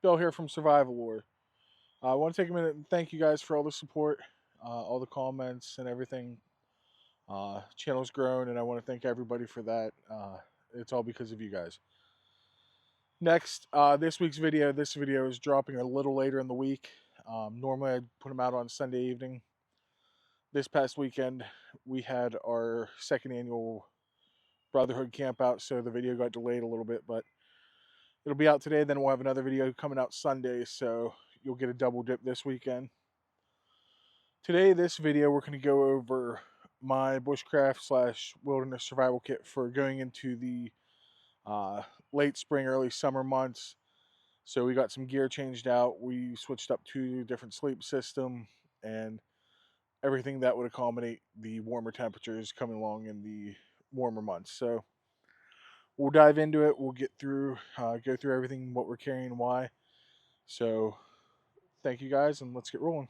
Bill here from Survival Lore. I want to take a minute and thank you guys for all the support, all the comments and everything. Channel's grown, and I want to thank everybody for that. It's all because of you guys. Next, this week's video. This video is dropping a little later in the week. Normally, I'd put them out on Sunday evening. This past weekend, we had our second annual Brotherhood camp out, so the video got delayed a little bit, but it'll be out today. Then we'll have another video coming out Sunday, so you'll get a double dip this weekend. Today, this video, we're going to go over my bushcraft / wilderness survival kit for going into the late spring, early summer months. So we got some gear changed out. We switched up to a different sleep system and everything that would accommodate the warmer temperatures coming along in the warmer months. So we'll dive into it. We'll get through, go through everything, what we're carrying and why. So thank you guys, and let's get rolling.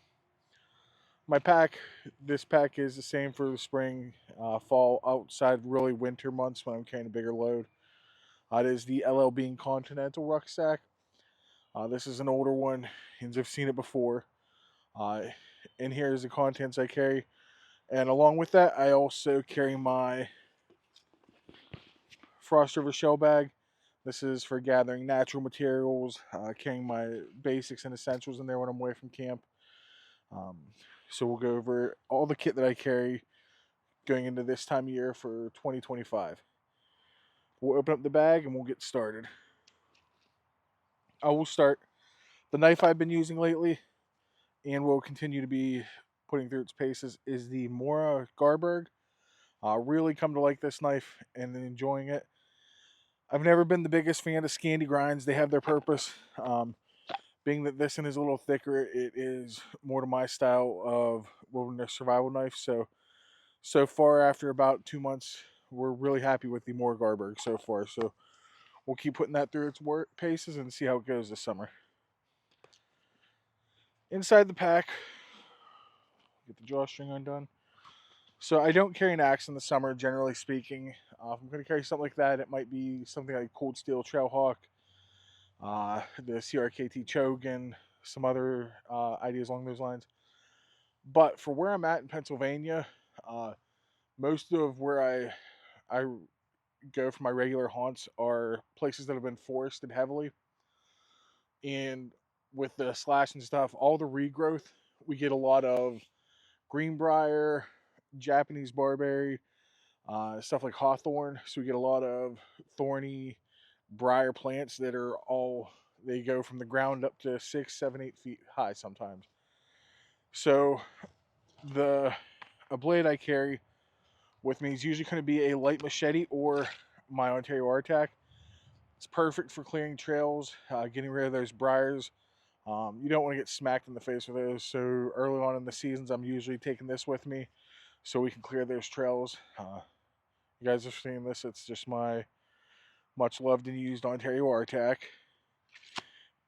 My pack, this pack is the same for the spring, fall, outside really winter months when I'm carrying a bigger load. It is the LL Bean Continental rucksack. This is an older one, and I've seen it before. And here's the contents I carry. And along with that, I also carry my Frost River shell bag. This is for gathering natural materials, carrying my basics and essentials in there when I'm away from camp. So we'll go over all the kit that I carry going into this time of year for 2025. We'll open up the bag and we'll get started. I will start. The knife I've been using lately and will continue to be putting through its paces is the Mora Garberg. Really come to like this knife and enjoying it. I've never been the biggest fan of Scandi grinds. They have their purpose. Being that this one is a little thicker, it is more to my style of wilderness survival knife. So far, after about 2 months, we're really happy with the Mora Garberg so far. So we'll keep putting that through its paces and see how it goes this summer. Inside the pack, get the drawstring undone. So I don't carry an axe in the summer, generally speaking. If I'm going to carry something like that, it might be something like Cold Steel Trailhawk, the CRKT Chogan, some other ideas along those lines. But for where I'm at in Pennsylvania, most of where I go for my regular haunts are places that have been forested heavily. And with the slash and stuff, all the regrowth, we get a lot of greenbrier, Japanese barberry, stuff like hawthorn. So we get a lot of thorny briar plants that are they go from the ground up to 6, 7, 8 feet high sometimes. So a blade I carry with me is usually going to be a light machete or my Ontario R-Tac. It's perfect for clearing trails, getting rid of those briars. You don't want to get smacked in the face with those. So early on in the seasons, I'm usually taking this with me so we can clear those trails. You guys are seeing this. It's just my much loved and used Ontario R-Tac.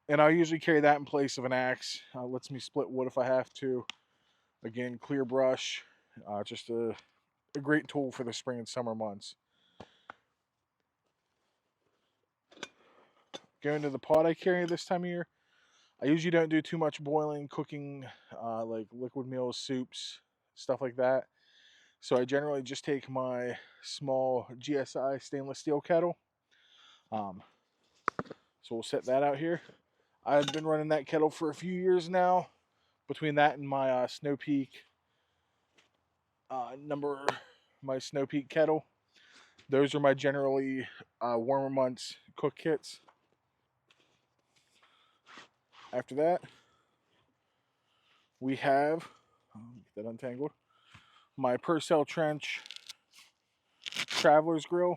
And I usually carry that in place of an axe. Lets me split wood if I have to. Again, clear brush. Just a great tool for the spring and summer months. Going to the pot I carry this time of year. I usually don't do too much boiling, cooking, like liquid meals, soups, stuff like that. So I generally just take my small GSI stainless steel kettle. So we'll set that out here. I've been running that kettle for a few years now. Between that and my Snow Peak my Snow Peak kettle. Those are my generally warmer months cook kits. After that, we have, get that untangled, my Purcell Trench Traveler's Grill.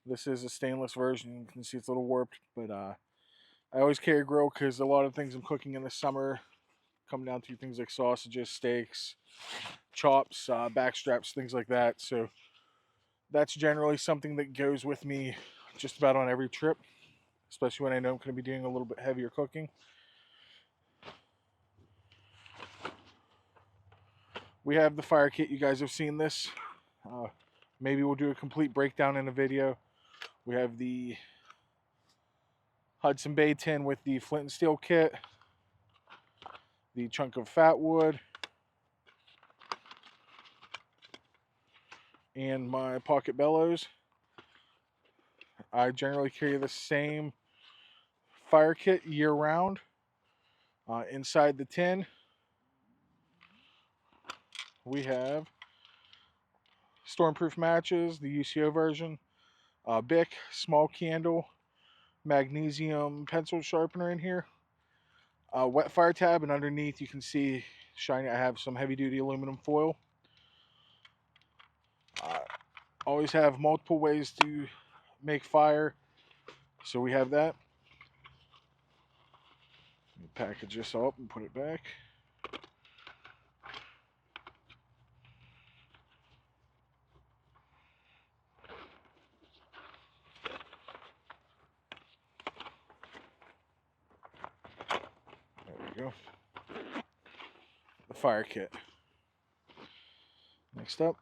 This is a stainless version. You can see it's a little warped, but I always carry a grill because a lot of things I'm cooking in the summer come down to things like sausages, steaks, chops, backstraps, things like that. So that's generally something that goes with me just about on every trip, especially when I know I'm going to be doing a little bit heavier cooking. We have the fire kit. You guys have seen this. Maybe we'll do a complete breakdown in a video. We have the Hudson Bay tin with the flint and steel kit, the chunk of fat wood, and my pocket bellows. I generally carry the same fire kit year round. Inside the tin, we have stormproof matches, the UCO version, Bic, small candle, magnesium pencil sharpener in here, wet fire tab, and underneath you can see shiny. I have some heavy duty aluminum foil. Always have multiple ways to make fire, so we have that. Package this up and put it back. There we go. The fire kit. Next up,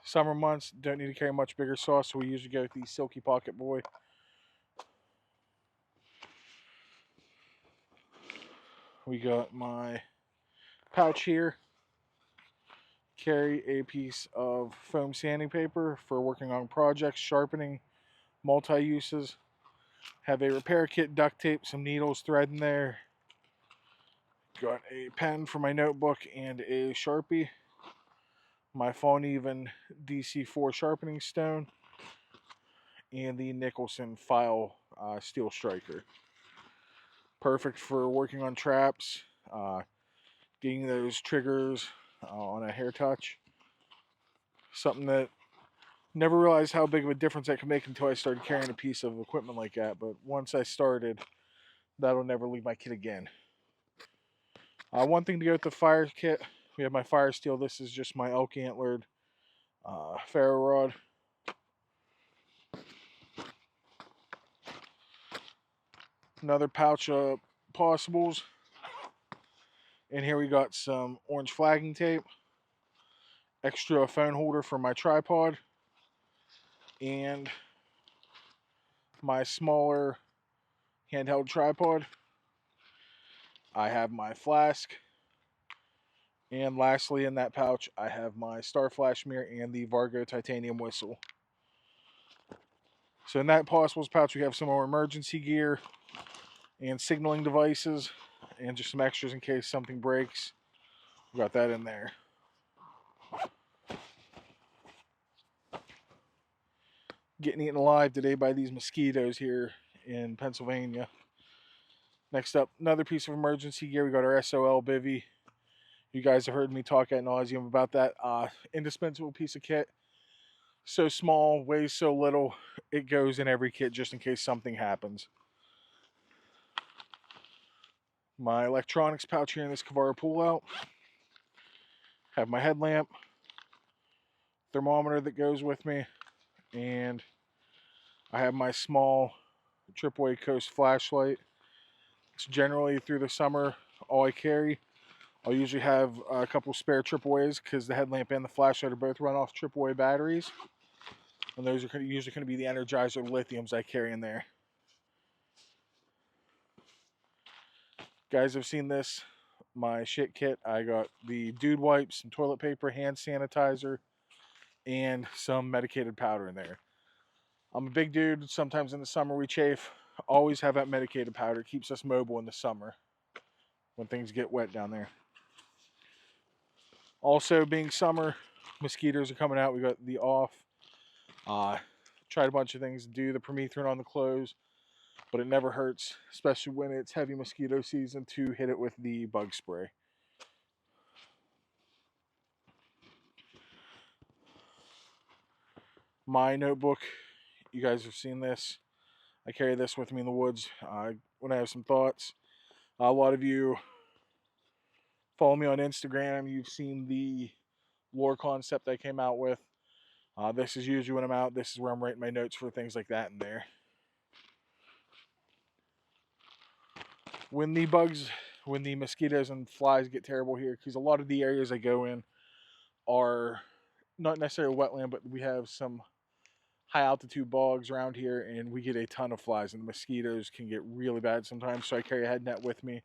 summer months, don't need to carry much bigger saw, so we usually go with the Silky Pocket Boy. We got my pouch here. Carry a piece of foam sanding paper for working on projects, sharpening, multi-uses. Have a repair kit, duct tape, some needles, thread in there. Got a pen for my notebook and a Sharpie. My Fawn Even DC4 sharpening stone. And the Nicholson file steel striker. Perfect for working on traps, getting those triggers on a hair touch. Something that never realized how big of a difference that could make until I started carrying a piece of equipment like that. But once I started, that'll never leave my kit again. One thing to go with the fire kit, we have my fire steel. This is just my elk antlered ferro rod. Another pouch of possibles. And here we got some orange flagging tape. Extra phone holder for my tripod. And my smaller handheld tripod. I have my flask. And lastly, in that pouch, I have my Star Flash mirror and the Vargo titanium whistle. So in that possibles pouch, we have some more emergency gear and signaling devices and just some extras in case something breaks. We got that in there. Getting eaten alive today by these mosquitoes here in Pennsylvania. Next up, another piece of emergency gear. We got our SOL bivvy. You guys have heard me talk ad nauseum about that. Indispensable piece of kit. So small, weighs so little, it goes in every kit just in case something happens. My electronics pouch here in this Kavara pullout. Have my headlamp, thermometer that goes with me, and I have my small AAA Coast flashlight. It's generally through the summer all I carry. I'll usually have a couple spare AAAs because the headlamp and the flashlight are both run off AAA batteries. And those are usually going to be the Energizer lithiums I carry in there. Guys have seen this, my shit kit. I got the dude wipes, some toilet paper, hand sanitizer, and some medicated powder in there. I'm a big dude. Sometimes in the summer we chafe. Always have that medicated powder. It keeps us mobile in the summer when things get wet down there. Also, being summer, mosquitoes are coming out. We got the off. Tried a bunch of things to do the permethrin on the clothes, but it never hurts, especially when it's heavy mosquito season, to hit it with the bug spray. My notebook, you guys have seen this. I carry this with me in the woods when I have some thoughts. A lot of you follow me on Instagram. You've seen the lore concept I came out with. This is usually when I'm out. This is where I'm writing my notes for things like that in there. When the mosquitoes and flies get terrible here, because a lot of the areas I go in are not necessarily wetland, but we have some high altitude bogs around here, and we get a ton of flies, and the mosquitoes can get really bad sometimes. So I carry a head net with me.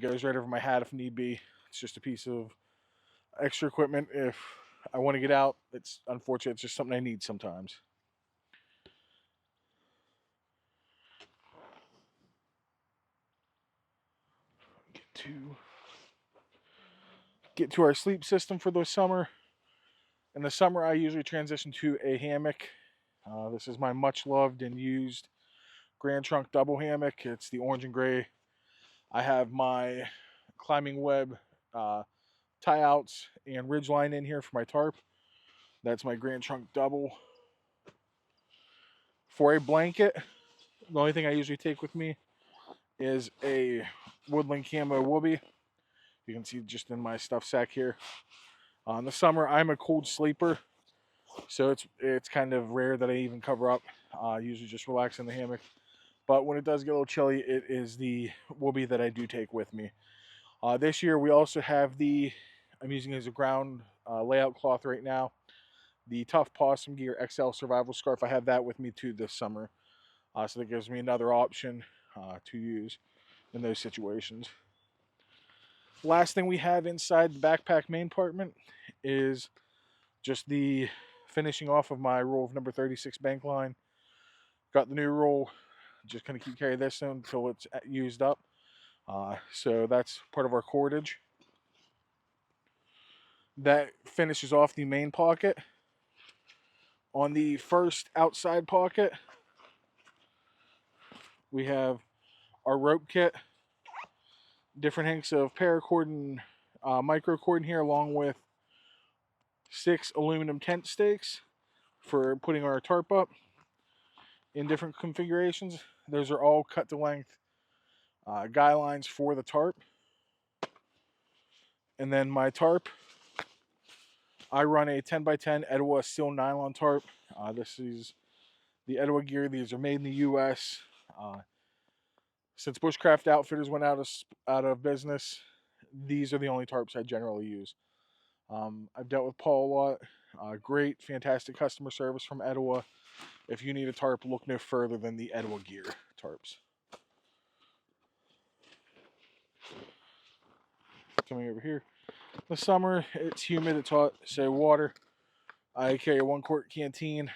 Goes right over my hat if need be. It's just a piece of extra equipment if I want to get out. It's unfortunate. It's just something I need sometimes. Get to our sleep system for the summer. In the summer, I usually transition to a hammock. This is my much loved and used Grand Trunk double hammock. It's the orange and gray. I have my climbing web tie outs and ridgeline in here for my tarp. That's my Grand Trunk double. For a blanket, the only thing I usually take with me is a Woodland Camo whoopee. You can see just in my stuff sack here. In the summer, I'm a cold sleeper, so it's kind of rare that I even cover up. Usually just relax in the hammock. But when it does get a little chilly, it is the whoopee that I do take with me. This year, we also have I'm using it as a ground layout cloth right now, the Tough Possum Gear XL Survival Scarf. I have that with me too this summer. So that gives me another option to use in those situations. Last thing we have inside the backpack main compartment is just the finishing off of my roll of number 36 bank line. Got the new roll. Just going to keep carrying this until it's used up. So that's part of our cordage. That finishes off the main pocket. On the first outside pocket, we have our rope kit, different hanks of paracord and microcord in here, along with 6 aluminum tent stakes for putting our tarp up in different configurations. Those are all cut to length guy lines for the tarp. And then my tarp, I run a 10x10 Etowah steel nylon tarp. This is the Etowah gear. These are made in the U.S. Since Bushcraft Outfitters went out of business, these are the only tarps I generally use. I've dealt with Paul a lot. Great, fantastic customer service from Etowah. If you need a tarp, look no further than the Etowah gear tarps. Coming over here. The summer, it's humid, it's hot, so water. I carry a 1-quart canteen,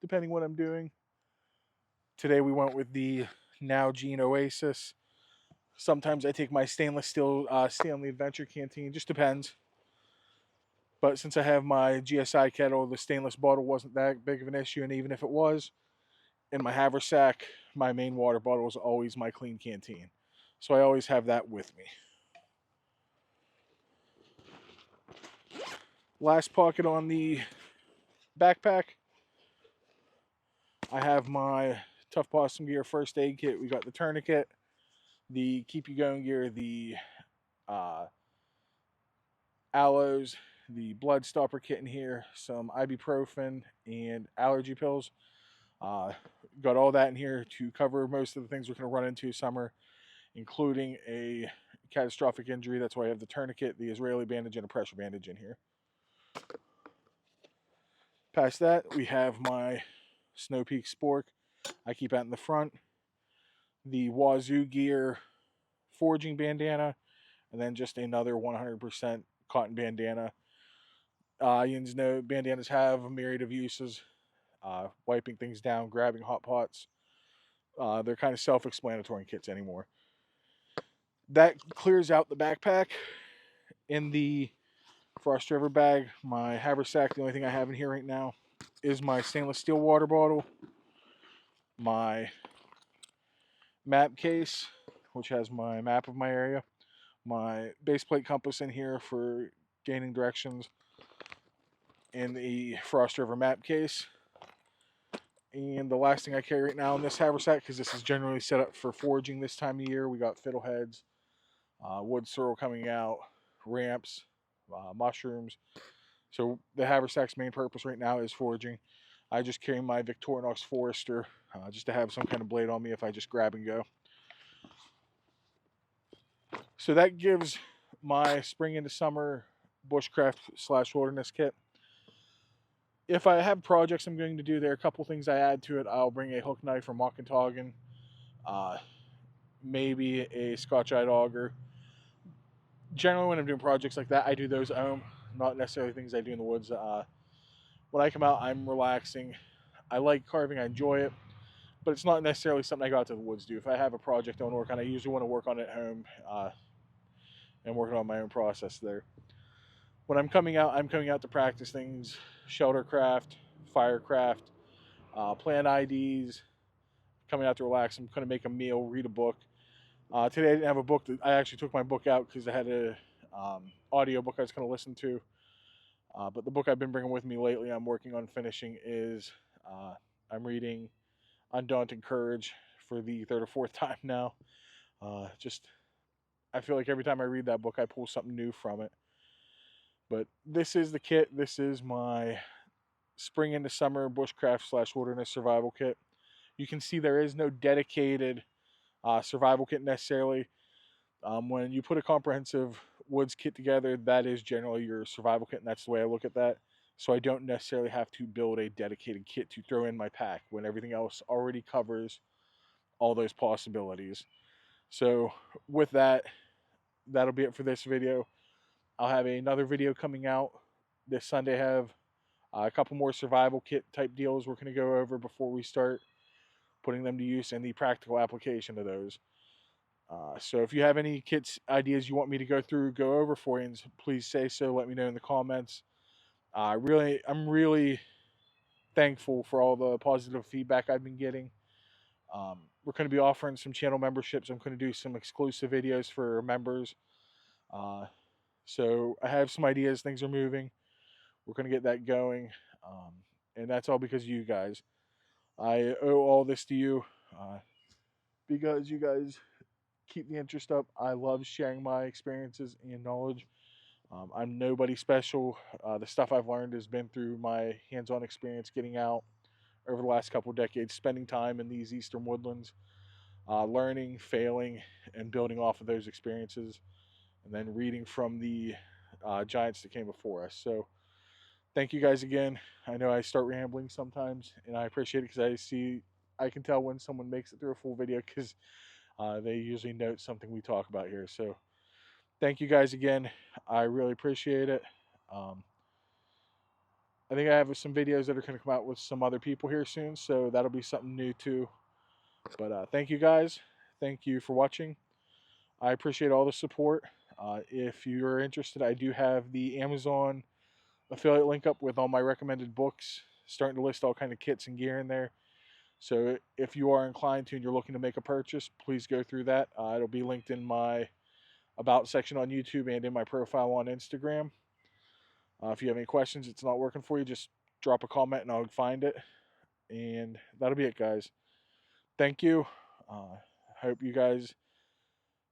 depending what I'm doing. Today we went with the Now Gene Oasis. Sometimes I take my stainless steel Stanley Adventure canteen, just depends. But since I have my GSI kettle, the stainless bottle wasn't that big of an issue, and even if it was, in my haversack, my main water bottle is always my clean canteen. So I always have that with me. Last pocket on the backpack, I have my Tough Possum Gear first aid kit. We got the tourniquet, the keep you going gear, the aloes, the blood stopper kit in here, some ibuprofen and allergy pills. Got all that in here to cover most of the things we're going to run into summer, including a catastrophic injury. That's why I have the tourniquet, the Israeli bandage, and a pressure bandage in here. Past that, we have my Snow Peak Spork. I keep that in the front. The Wazoo Gear foraging bandana, and then just another 100% cotton bandana. You know, bandanas have a myriad of uses. Wiping things down, grabbing hot pots. They're kind of self-explanatory in kits anymore. That clears out the backpack. In the Frost River bag, my haversack, the only thing I have in here right now is my stainless steel water bottle, my map case, which has my map of my area, my base plate compass in here for gaining directions, in the Frost River map case. And the last thing I carry right now in this haversack, because this is generally set up for foraging this time of year, we got fiddleheads, wood sorrel coming out, ramps, mushrooms. So the haversack's main purpose right now is foraging. I just carry my Victorinox Forester just to have some kind of blade on me if I just grab and go. So that gives my spring into summer bushcraft / wilderness kit. if I have projects I'm going to do, there are a couple things I add to it. I'll bring a hook knife from Mock and Toggin, maybe a Scotch-eyed auger. Generally, when I'm doing projects like that, I do those at home, not necessarily things I do in the woods. When I come out, I'm relaxing. I like carving, I enjoy it, but it's not necessarily something I go out to the woods to do. If I have a project I want to work on, I usually want to work on it at home and working on my own process there. When I'm coming out to practice things, sheltercraft, firecraft, plan IDs, coming out to relax. I'm going to make a meal, read a book. Today I didn't have a book. I actually took my book out because I had a audio book I was going to listen to. But the book I've been bringing with me lately, I'm working on finishing, is I'm reading Undaunted Courage for the third or fourth time now. Just I feel like every time I read that book, I pull something new from it. But this is the kit. This is my spring into summer bushcraft / wilderness survival kit. You can see there is no dedicated survival kit necessarily. When you put a comprehensive woods kit together, that is generally your survival kit, and that's the way I look at that. So I don't necessarily have to build a dedicated kit to throw in my pack when everything else already covers all those possibilities. So with that, that'll be it for this video. I'll have another video coming out this Sunday. I have a couple more survival kit type deals we're going to go over before we start putting them to use and the practical application of those. So if you have any kits ideas you want me to go over for you, please say so. Let me know in the comments. I'm really thankful for all the positive feedback I've been getting. We're going to be offering some channel memberships. I'm going to do some exclusive videos for members. So I have some ideas. Things are moving. We're going to get that going. And that's all because of you guys. I owe all this to you because you guys keep the interest up. I love sharing my experiences and knowledge. I'm nobody special. The stuff I've learned has been through my hands-on experience getting out over the last couple of decades, spending time in these eastern woodlands, learning, failing, and building off of those experiences, and then reading from the giants that came before us. So thank you guys again. I know I start rambling sometimes, and I appreciate it because I can tell when someone makes it through a full video because they usually note something we talk about here. So thank you guys again. I really appreciate it. I think I have some videos that are going to come out with some other people here soon, so that'll be something new too. But thank you guys. Thank you for watching. I appreciate all the support. If you're interested, I do have the Amazon affiliate link up with all my recommended books, starting to list all kind of kits and gear in there. So if you are inclined to and you're looking to make a purchase, please go through that. It'll be linked in my About section on YouTube and in my profile on Instagram. If you have any questions, it's not working for you, just drop a comment and I'll find it. And that'll be it, guys. Thank you. Hope you guys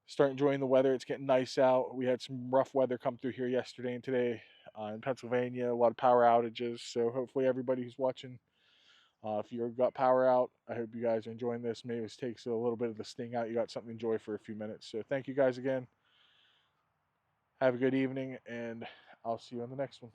start enjoying the weather. It's getting nice out. We had some rough weather come through here yesterday and today in Pennsylvania, a lot of power outages. So hopefully everybody who's watching, if you've got power out, I hope you guys are enjoying this. Maybe this takes a little bit of the sting out. You got something to enjoy for a few minutes. So thank you guys again. Have a good evening, and I'll see you on the next one.